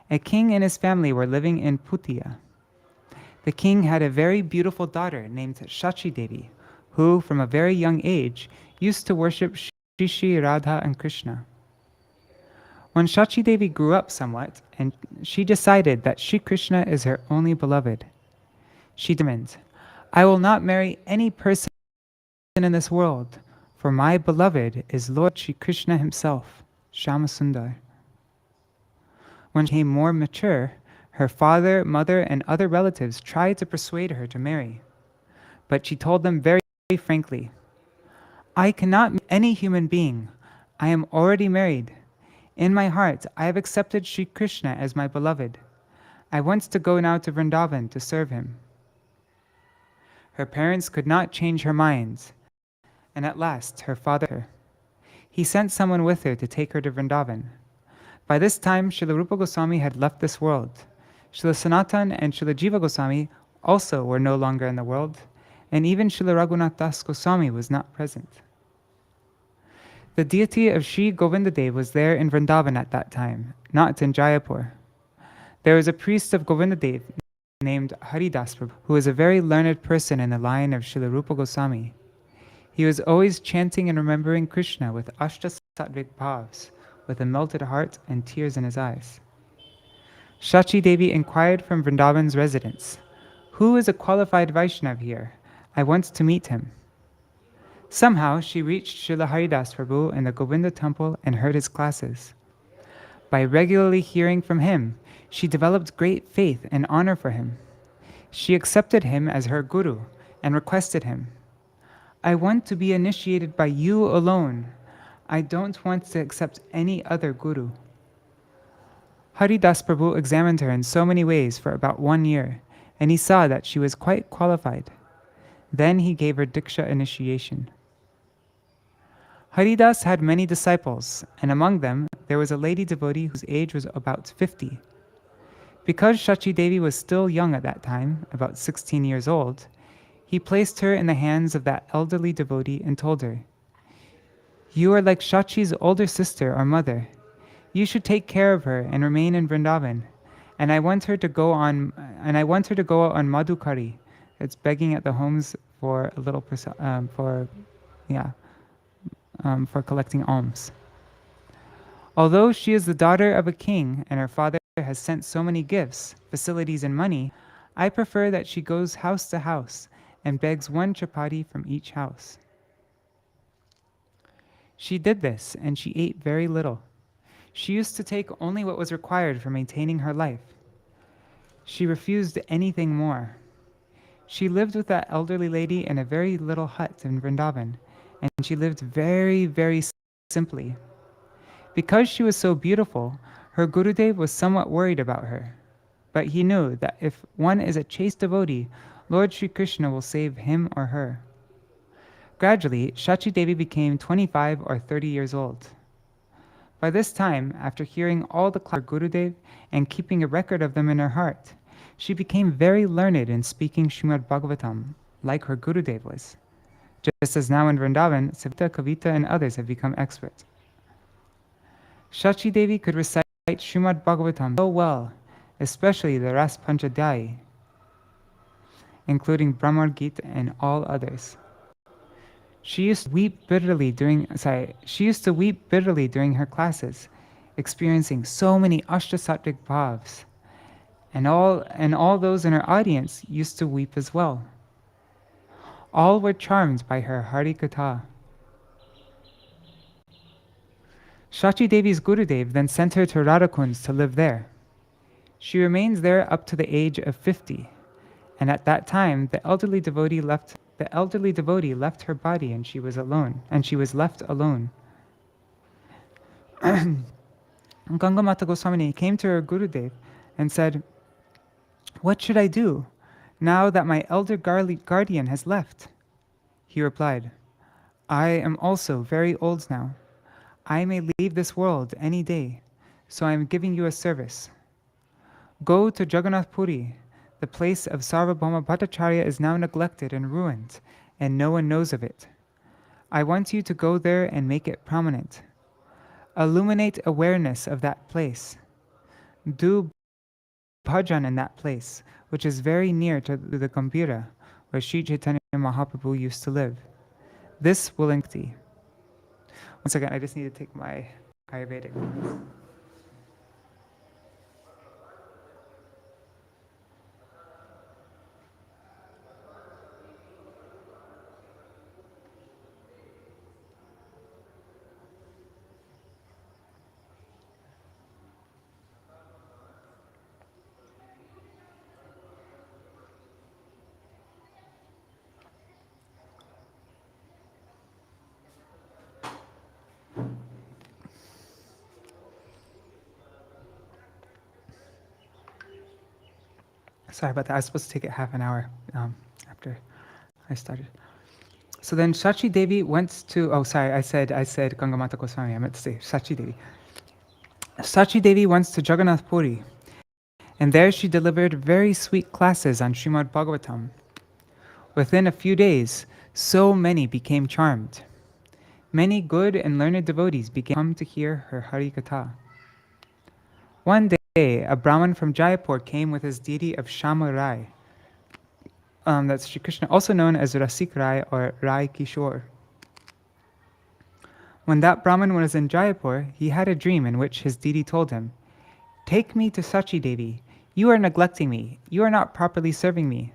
a king and his family were living in Putia. The king had a very beautiful daughter named Shachi Devi, who, from a very young age, used to worship Shri Radha and Krishna. When Shachi Devi grew up somewhat, and she decided that Shri Krishna is her only beloved, she determined, I will not marry any person in this world, for my beloved is Lord Shri Krishna himself, Shyamasundar. When she became more mature, her father, mother, and other relatives tried to persuade her to marry, but she told them very frankly, I cannot marry any human being. I am already married. In my heart, I have accepted Shri Krishna as my beloved. I want to go now to Vrindavan to serve him. Her parents could not change her mind, and at last her father, he sent someone with her to take her to Vrindavan. By this time, Srila Rupa Goswami had left this world. Srila Sanatan and Srila Jiva Goswami also were no longer in the world, and even Srila Raghunath Das Goswami was not present. The deity of Sri Govindadev was there in Vrindavan at that time, not in Jayapur. There was a priest of Govindadev named Haridas Prabhu, who was a very learned person in the line of Srila Rupa Goswami. He was always chanting and remembering Krishna with Ashta Sattvik Bhavs, with a melted heart and tears in his eyes. Shachi Devi inquired from Vrindavan's residents, who is a qualified Vaishnav here? I want to meet him. Somehow she reached Srila Haridas Prabhu in the Govinda temple and heard his classes. By regularly hearing from him, she developed great faith and honor for him. She accepted him as her guru and requested him, I want to be initiated by you alone. I don't want to accept any other guru. Haridas Prabhu examined her in so many ways for about 1 year, and he saw that she was quite qualified. Then he gave her Diksha initiation. Haridas had many disciples, and among them there was a lady devotee whose age was about 50. Because Shachi Devi was still young at that time, about 16 years old, he placed her in the hands of that elderly devotee and told her, You are like Shachi's older sister or mother. You should take care of her and remain in Vrindavan. And I want her to go on Madhukari. It's begging at the homes for a little for collecting alms. Although she is the daughter of a king and her father has sent so many gifts, facilities, and money, I prefer that she goes house to house and begs 1 chapati from each house. She did this, and she ate very little. She used to take only what was required for maintaining her life. She refused anything more. She lived with that elderly lady in a very little hut in Vrindavan, and she lived very, very simply. Because she was so beautiful, her Gurudev was somewhat worried about her. But he knew that if one is a chaste devotee, Lord Shri Krishna will save him or her. Gradually, Shachi Devi became 25 or 30 years old. By this time, after hearing all the classes of her Gurudev and keeping a record of them in her heart, she became very learned in speaking Srimad Bhagavatam, like her Gurudev was. Just as now in Vrindavan, Savita, Kavita, and others have become expert. Shachi Devi could recite Srimad Bhagavatam so well, especially the Ras Panchadhyayi, including Bhagavad-gīta and all others. She used to weep bitterly during her classes, experiencing so many ashtasattvic bhavs, and all those in her audience used to weep as well. All were charmed by her Harikatha. Shachi Devi's Gurudev then sent her to Radhakund to live there. She remained there up to the age of 50, and at that time the elderly devotee left her body and she was left alone. Gaṅgāmātā Gosvāmī came to her Gurudev and said, "What should I do now that my elder guardian has left?" He replied, "I am also very old now. I may leave this world any day, so I am giving you a service. Go to Jagannath Puri. The place of Sarvabhauma Bhattacharya is now neglected and ruined, and no one knows of it. I want you to go there and make it prominent. Illuminate awareness of that place. Do bhajan in that place, which is very near to the Gambhira, where Sri Chaitanya Mahaprabhu used to live. This will increase." One second, I just need to take my Ayurvedic. Sorry about that. I was supposed to take it half an hour after I started. So then Shachi Devi went to, I said Gaṅgāmātā Gosvāmī. I meant to say Shachi Devi. Shachi Devi went to Jagannath Puri, and there she delivered very sweet classes on Srimad Bhagavatam. Within a few days, so many became charmed. Many good and learned devotees began to hear her Harikatha. One day, a Brahmin from Jaipur came with his deity of Shama Rai. That's Sri Krishna, also known as Rasik Rai or Rai Kishore. When that Brahmin was in Jaipur, he had a dream in which his deity told him, "Take me to Shachi Devi. You are neglecting me. You are not properly serving me.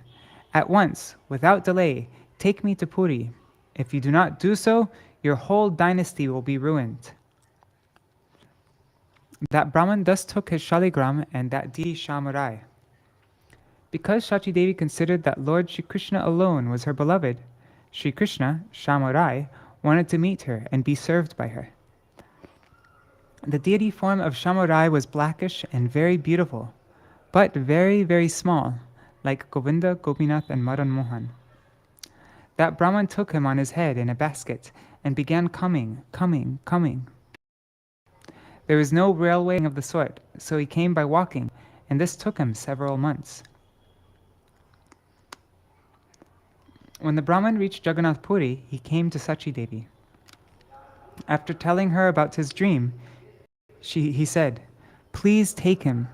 At once, without delay, take me to Puri. If you do not do so, your whole dynasty will be ruined." That Brahmin thus took his Shaligram and that deity Shamarai. Because Shachi Devi considered that Lord Shri Krishna alone was her beloved, Shri Krishna, Shamarai, wanted to meet her and be served by her. The deity form of Shamarai was blackish and very beautiful, but very, very small, like Govinda, Gopinath, and Madan Mohan. That Brahman took him on his head in a basket and began coming. There was no railway of the sort, so he came by walking, and this took him several months. When the Brahman reached Jagannath Puri, he came to Shachi Devi. After telling her about his dream, he said, "Please take him."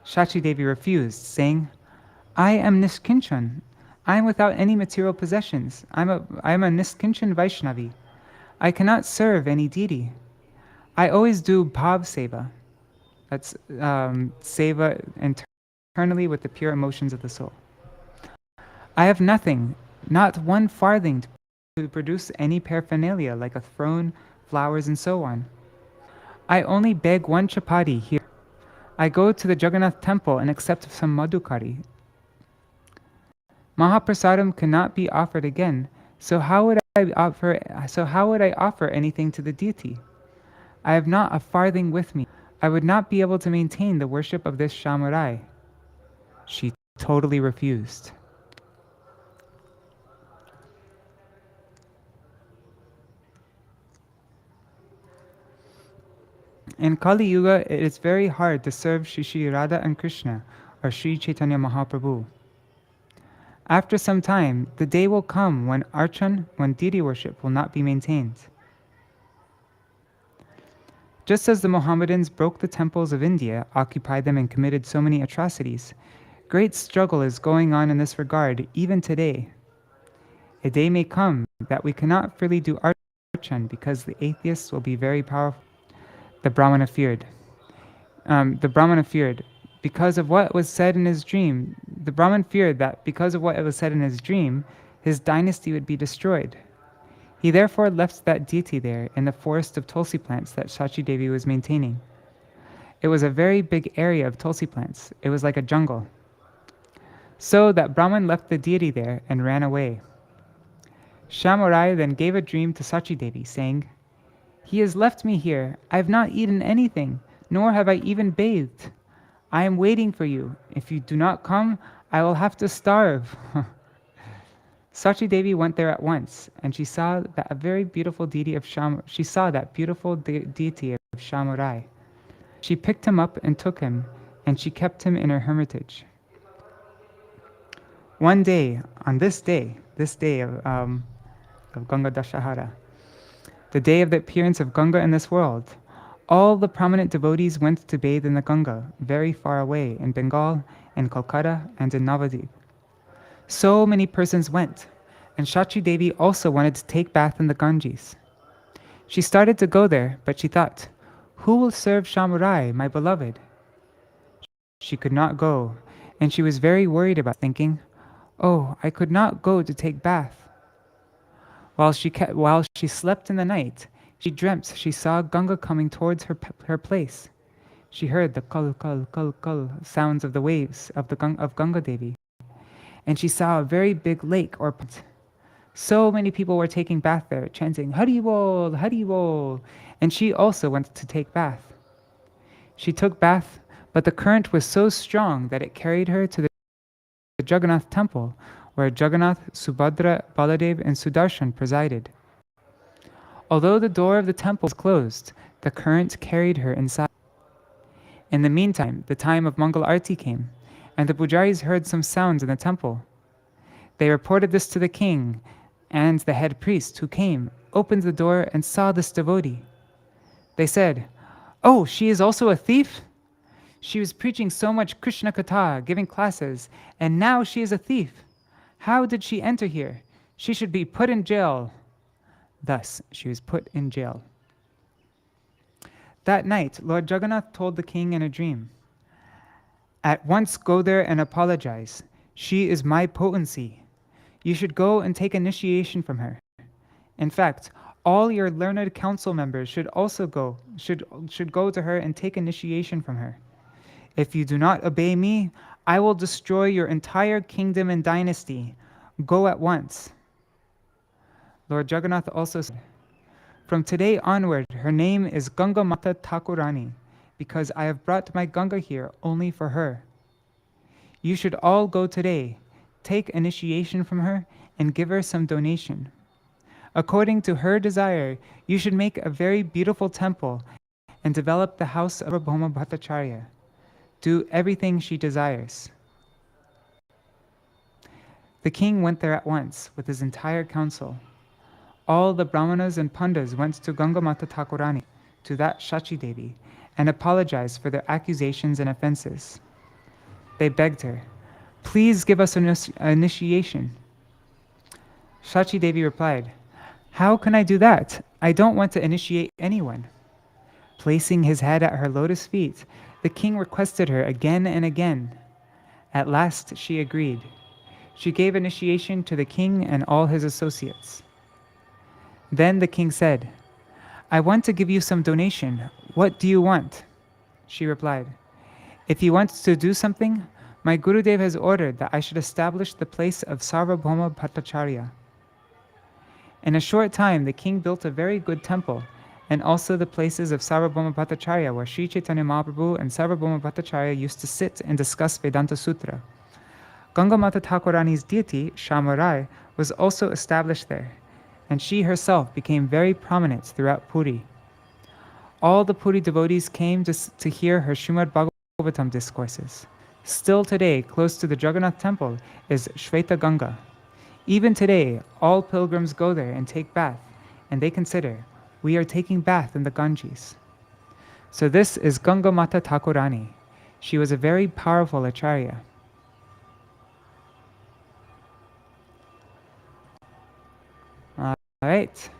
Shachi Devi refused, saying, "I am Nishkinchan. I am without any material possessions. I am a Nishkinchan Vaishnavi. I cannot serve any deity. I always do bhav seva." That's seva internally with the pure emotions of the soul. "I have nothing, not one farthing to produce any paraphernalia like a throne, flowers, and so on. I only beg one chapati here. I go to the Jagannath temple and accept some madhukari. Mahaprasadam cannot be offered again, so how would I offer anything to the deity? I have not a farthing with me. I would not be able to maintain the worship of this Shamarai." She totally refused. In Kali Yuga, it is very hard to serve Shri Radha and Krishna or Sri Chaitanya Mahaprabhu. After some time, the day will come when deity worship will not be maintained. Just as the Mohammedans broke the temples of India, occupied them, and committed so many atrocities, great struggle is going on in this regard even today. A day may come that we cannot freely do archan because the atheists will be very powerful. The Brahmana feared. Because of what was said in his dream. The Brahman feared that because of what was said in his dream, his dynasty would be destroyed. He therefore left that deity there in the forest of tulsi plants that Shachi Devi was maintaining. It was a very big area of tulsi plants. It was like a jungle. So that Brahman left the deity there and ran away. Shamurai then gave a dream to Shachi Devi, saying, "He has left me here. I have not eaten anything, nor have I even bathed. I am waiting for you. If you do not come, I will have to starve." Shachi Devi went there at once, and she saw that beautiful deity of Shamurai. She picked him up and took him, and she kept him in her hermitage. One day, on this day of Ganga Dashahara, the day of the appearance of Ganga in this world, all the prominent devotees went to bathe in the Ganga very far away in Bengal, in Kolkata, and in Navadvip. So many persons went, and Shachi Devi also wanted to take bath in the Ganges. She started to go there, but she thought, "Who will serve Shamurai, my beloved?" She could not go, and she was very worried about thinking, "Oh, I could not go to take bath." While she slept in the night, she dreamt she saw Ganga coming towards her place. She heard the kal kal kal kal sounds of the waves of Ganga Devi, and she saw a very big lake or pond. So many people were taking bath there, chanting "Hari Bol, Hari Bol," and she also went to take bath. She took bath, but the current was so strong that it carried her to the Jagannath temple, where Jagannath, Subhadra, Baladev, and Sudarshan presided. Although the door of the temple was closed, the current carried her inside. In the meantime, the time of Mangal Arti came, and the pujaris heard some sounds in the temple. They reported this to the king, and the head priest, who came, opened the door and saw this devotee. They said, "Oh, she is also a thief? She was preaching so much Krishna Katha, giving classes, and now she is a thief. How did she enter here? She should be put in jail." Thus, she was put in jail. That night, Lord Jagannath told the king in a dream, "At once go there and apologize. She is my potency. You should go and take initiation from her. In fact, all your learned council members should also go to her and take initiation from her. If you do not obey me, I will destroy your entire kingdom and dynasty. Go at once." Lord Jagannath also said, "From today onward, her name is Gaṅgāmātā Ṭhākurani, because I have brought my Ganga here only for her. You should all go today, take initiation from her, and give her some donation. According to her desire, you should make a very beautiful temple and develop the house of Sarvabhauma Bhattacharya. Do everything she desires." The king went there at once with his entire council. All the Brahmanas and Pandas went to Gaṅgāmātā Ṭhākurani, to that Shachi Devi, and apologized for their accusations and offenses. They begged her, "Please give us an initiation." Shachi Devi replied, "How can I do that? I don't want to initiate anyone." Placing his head at her lotus feet, the king requested her again and again. At last she agreed. She gave initiation to the king and all his associates. Then the king said, "I want to give you some donation. What do you want?" She replied, "If you want to do something, my Gurudev has ordered that I should establish the place of Sarvabhauma Bhattacharya." In a short time, the king built a very good temple, and also the places of Sarvabhauma Bhattacharya, where Sri Chaitanya Mahaprabhu and Sarvabhauma Bhattacharya used to sit and discuss Vedanta Sutra. Gaṅgāmātā Ṭhākurani's deity, Shamurai, was also established there, and she herself became very prominent throughout Puri. All the Puri devotees came to hear her Srimad Bhagavatam discourses. Still today, close to the Jagannath temple, is Shveta Ganga. Even today, all pilgrims go there and take bath, and they consider, "We are taking bath in the Ganges." So this is Gaṅgāmātā Ṭhākurani. She was a very powerful acharya. right.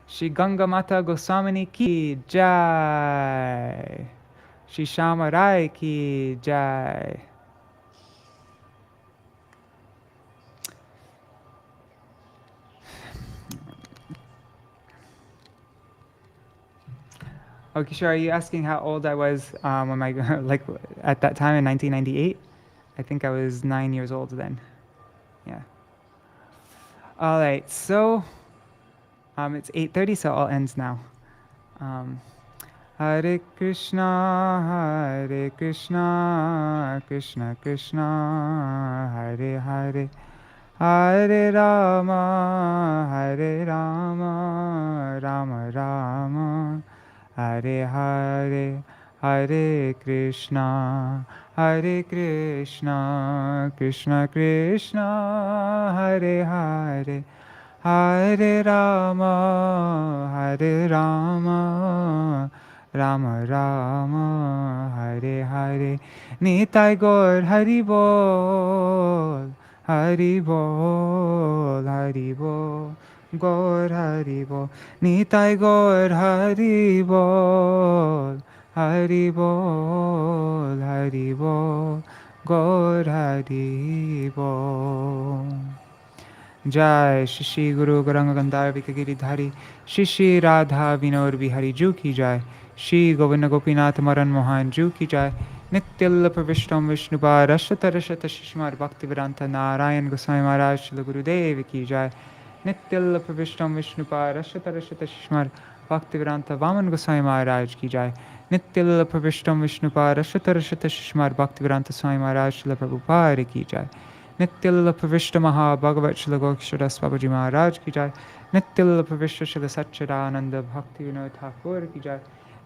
Shri Gaṅgāmātā Gosvāminī ki jai. Shri Shama Rai ki jai. Oh, Kishore, are you asking how old I was when my like at that time in 1998? I think I was 9 years old then. Yeah. All right. So it's 8:30, so all ends now. Hare Krishna, Krishna Krishna, Hare Hare, Hare Rama, Rama Rama, Hare Hare, Hare Krishna, Krishna Krishna, Hare Hare, Hare Rama, Rama Rama, Hare Hare. Nitai Gaur Hari Bol, Hari Bol, Hari Bol, Gaur Hari Bol. Nitai Gaur Hari Bol, Hari Bol, Hari Bol, Gaur Hari Bol. Jai Shri Guru Gauranga Gandhara Vikagiri Dhari Shri Shri Radha Vinod Bihari Ju Ki Jai Shri Govinda Gopinath Maran Mohan Ju Ki Jai Nityalla Pravishtam Vishnupad Rashata Rashata Shishmar Bhaktivedanta Narayan Goswami Maharaj Shri Gurudev Ki Jai Nityalla Pravishtam Vishnupad Rashata Rashata Shishmar Bhaktivedanta Vaman Goswami Maharaj Ki Jai Nityalla Pravishtam Vishnupad Rashata Rashata Shishmar Bhaktivedanta Swami Maharaj Shri Prabhupada Ki Jai Nityalla Pravishta Maha Bhagavat Shri Gokshara Babaji Maharaj Ki Jai Nityalla Pravishta Shri Satchidananda Bhakti Vinod Ṭhākura Ki Jai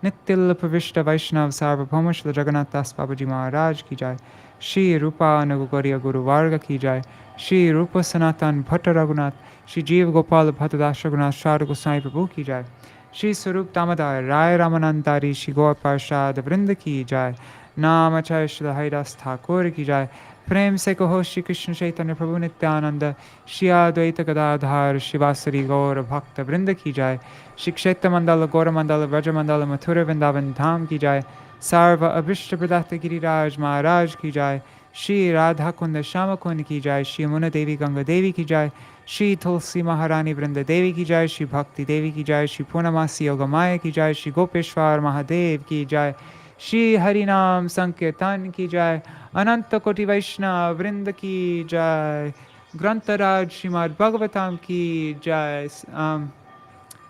Nityalla Pravishta Vaishnav Sarvabhauma Shri Jagannath Das Babaji Maharaj Ki Jai Shri Rupa Nagogariya Guru Varga Ki Jai Shri Rupa Sanatan Bhatta Raghunath Shri Jeev Gopal Bhattadas Raghunath Shri Goswami Prabhu Ki Jai Shri Sarup Damodar Rai Ramanantari Shri Gaur Parshad Vrinda Ki Jai Namacharya Shri Haridas Ṭhākura Ki Jai Prem se kaho Shri Krishna Chaitanya Prabhu Nityananda Shri Advaita Gadadhar Shivasari Gaur Bhakta Vrinda Ki Jai Shri Kshetra Mandala Gaura Mandala Vraja Mandala Mathura Vrindavan Dham Ki Jai Sarva Abhishta Pradata Giriraj Maharaj Ki Jai Shri Radha Kunda Shama Kunda Ki Jai Shri Yamuna Devi Ganga Devi Ki Jai Shri Tulsi Maharani Vrinda Devi Ki Jai Shri Bhakti Devi Ki Jai Shri Purnamasi Yogamaya Ki Jai Shri Gopeshwar Mahadev Ki Jai Shri Harinam Sankirtan Ki Jai Ananta Koti Vaishnav Vrinda Ki Jai Grantaraj Srimad Bhagavatam Ki Jai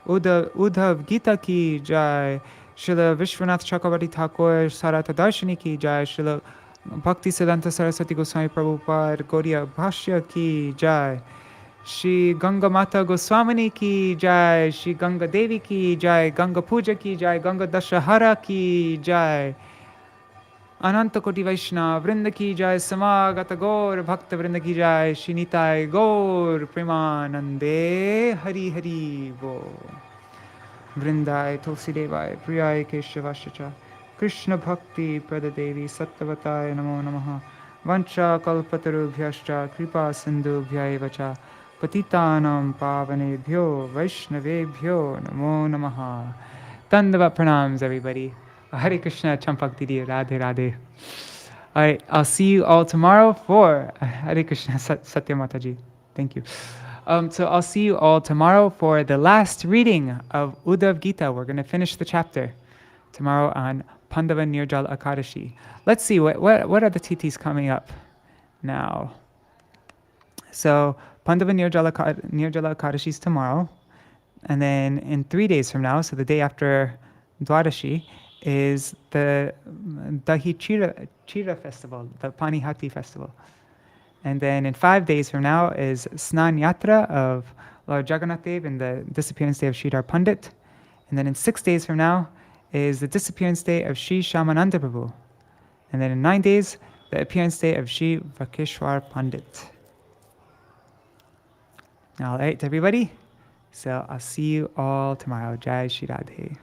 Uddhava-gīta Ki Jai Śrīla Viśvanātha Cakravartī Ṭhākura Sārārtha-darśinī Ki Jai Śrīla Bhaktisiddhānta Sarasvatī Gosvāmī Prabhupāda Gauḍīya Bhāṣya Ki Jai Shri Gaṅgāmātā Gosvāminī Ki Jai Shri Ganga Devi Ki Jai Ganga Puja Ki Jai Ganga Dashahara Ki Jai Ananta Koti Vaishnava Vrinda Ki Jai Samagata Gaur Bhakta Vrinda Ki Jai Shri Nitai Gaur Premanande Hari Hari Bo Vrindai Tulsi Devai Priyai Keshavashacha Krishna Bhakti Pradadevi Sattvatai Namo Namaha Vancha Kalpatarubhyascha Kripa Sindhubhya Vacha Patitanam Pavanebhyo Vaishnavebhyo Namo Namaha. Dandavat pranams, everybody. Hare Krishna, Champak Didi, Radhe Radhe. All right, I'll see you all tomorrow for Hare Krishna, Satya Mataji. Thank you. So I'll see you all tomorrow for the last reading of Uddhava-gīta. We're going to finish the chapter tomorrow on Pandava Nirjala Ekadashi. Let's see, what are the titis coming up now? So Pandava Nirjala Ekadashi is tomorrow. And then in 3 days from now, so the day after Dwadashi, is the Dahi Chira festival, the Panihati festival. And then in 5 days from now is Snan Yatra of Lord Jagannath Dev and the disappearance day of Sridhar Pandit. And then in 6 days from now is the disappearance day of Sri Shamananda Prabhu. And then in 9 days, the appearance day of Sri Vakeshwar Pandit. All right, everybody. So I'll see you all tomorrow. Jai Shri Radhe.